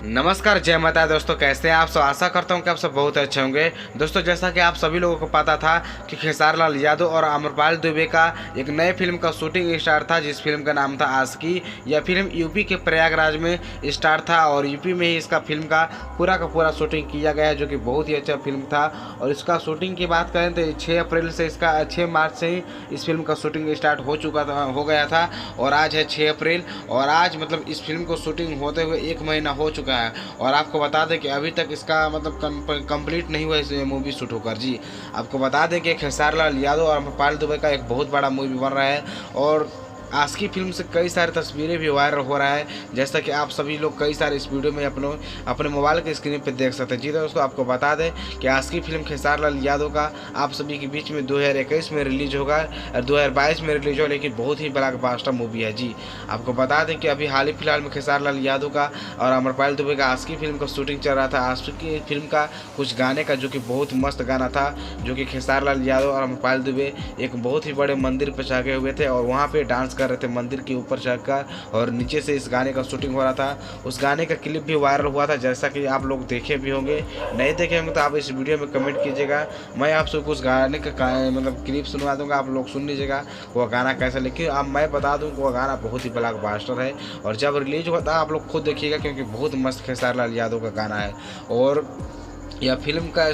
नमस्कार, जय माता दोस्तों। कैसे हैं आप सब? आशा करता हूं कि आप सब बहुत अच्छे होंगे। दोस्तों, जैसा कि आप सभी लोगों को पता था कि खेसारी लाल यादव और अमरपाल दुबे का एक नए फिल्म का शूटिंग स्टार्ट था, जिस फिल्म का नाम था आशिकी। यह फिल्म यूपी के प्रयागराज में स्टार्ट था और यूपी में ही इसका फिल्म का पूरा शूटिंग किया गया, जो कि बहुत ही अच्छा फिल्म था। और इसका शूटिंग की बात करें तो 6 मार्च से ही इस फिल्म का शूटिंग स्टार्ट हो गया था और आज है 6 अप्रैल। और आज मतलब इस फिल्म को शूटिंग होते हुए 1 महीना हो चुका है। और आपको बता दें कि अभी तक इसका मतलब कंप्लीट नहीं हुआ इस मूवी शूट होकर। जी, आपको बता दें कि खेसारी लाल यादव और अमरपाल दुबे का एक बहुत बड़ा मूवी बन रहा है और आशिकी फिल्म से कई सारी तस्वीरें भी वायरल हो रहा है, जैसा कि आप सभी लोग कई सारे इस वीडियो में अपने मोबाइल के स्क्रीन पर देख सकते हैं। जी दोस्तों, आपको बता दें कि आशिकी फिल्म खेसारी लाल यादव का आप सभी के बीच में 2021 में रिलीज होगा और 2022 में रिलीज होगा, लेकिन बहुत ही ब्लॉकबस्टर मूवी है। जी, आपको बता दें कि अभी हाल ही फिलहाल में खेसारी लाल यादव का और अमरपाल दुबे का आशिकी फिल्म का शूटिंग चल रहा था। आशिकी फिल्म का कुछ गाने का जो कि बहुत मस्त गाना था, जो कि खेसारी लाल यादव और अमरपाल दुबे एक बहुत ही बड़े मंदिर पर चढ़े हुए थे और वहाँ पे डांस कर रहे थे मंदिर के ऊपर चढ़कर, और नीचे से इस गाने का शूटिंग हो रहा था। उस गाने का क्लिप भी वायरल हुआ था, जैसा कि आप लोग देखे भी होंगे। नहीं देखे होंगे तो आप इस वीडियो में कमेंट कीजिएगा, मैं आप सबको उस गाने का मतलब क्लिप सुनवा दूंगा, आप लोग सुन लीजिएगा वो गाना कैसा। लेकिन अब मैं बता दूं कि वो गाना बहुत ही ब्लॉकबस्टर है और जब रिलीज होता है आप लोग खुद देखिएगा, क्योंकि बहुत मस्त खेसारी लाल यादव का गाना है। और यह फिल्म का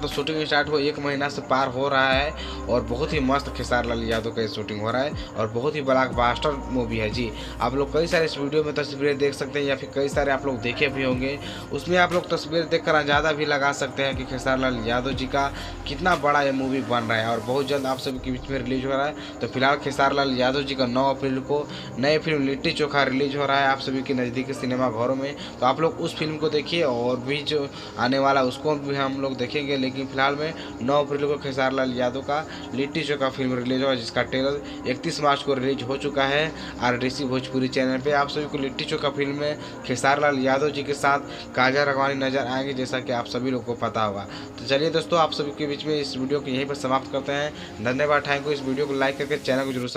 शूटिंग स्टार्ट हो 1 महीना से पार हो रहा है और बहुत ही मस्त खेसारी लाल यादव का शूटिंग हो रहा है और बहुत ही ब्लॉकबस्टर मूवी है। जी, आप लोग कई सारे इस वीडियो में तस्वीरें देख सकते हैं या फिर कई सारे आप लोग देखे भी होंगे। उसमें आप लोग तस्वीर देखकर अंदाजा भी लगा सकते हैं कि खेसारी लाल यादव जी का कितना बड़ा ये मूवी बन रहा है और बहुत जल्द आप सभी के बीच में रिलीज हो रहा है। तो फिलहाल खेसारी लाल यादव जी का 9 अप्रैल को नई फिल्म लिट्टी चोखा रिलीज हो रहा है आप सभी के नज़दीकी सिनेमा घरों में। तो आप लोग उस फिल्म को देखिए और भी जो आने वाला उसको भी हम लोग देखेंगे। लेकिन फिलहाल में 9 अप्रैल को खेसारी लाल यादव का लिट्टी चोखा फिल्म रिलीज होगा, जिसका ट्रेलर 31 मार्च को रिलीज हो चुका है आरडीसी भोजपुरी चैनल पे। आप सभी को लिट्टी चोखा फिल्म में खेसारी लाल यादव जी के साथ काजल राघवानी नजर आएंगे, जैसा कि आप सभी लोग को पता होगा। तो चलिए दोस्तों, आप सभी के बीच में इस वीडियो को यहीं पर समाप्त करते हैं। धन्यवाद, थैंक यू। इस वीडियो को लाइक करके चैनल को जरूर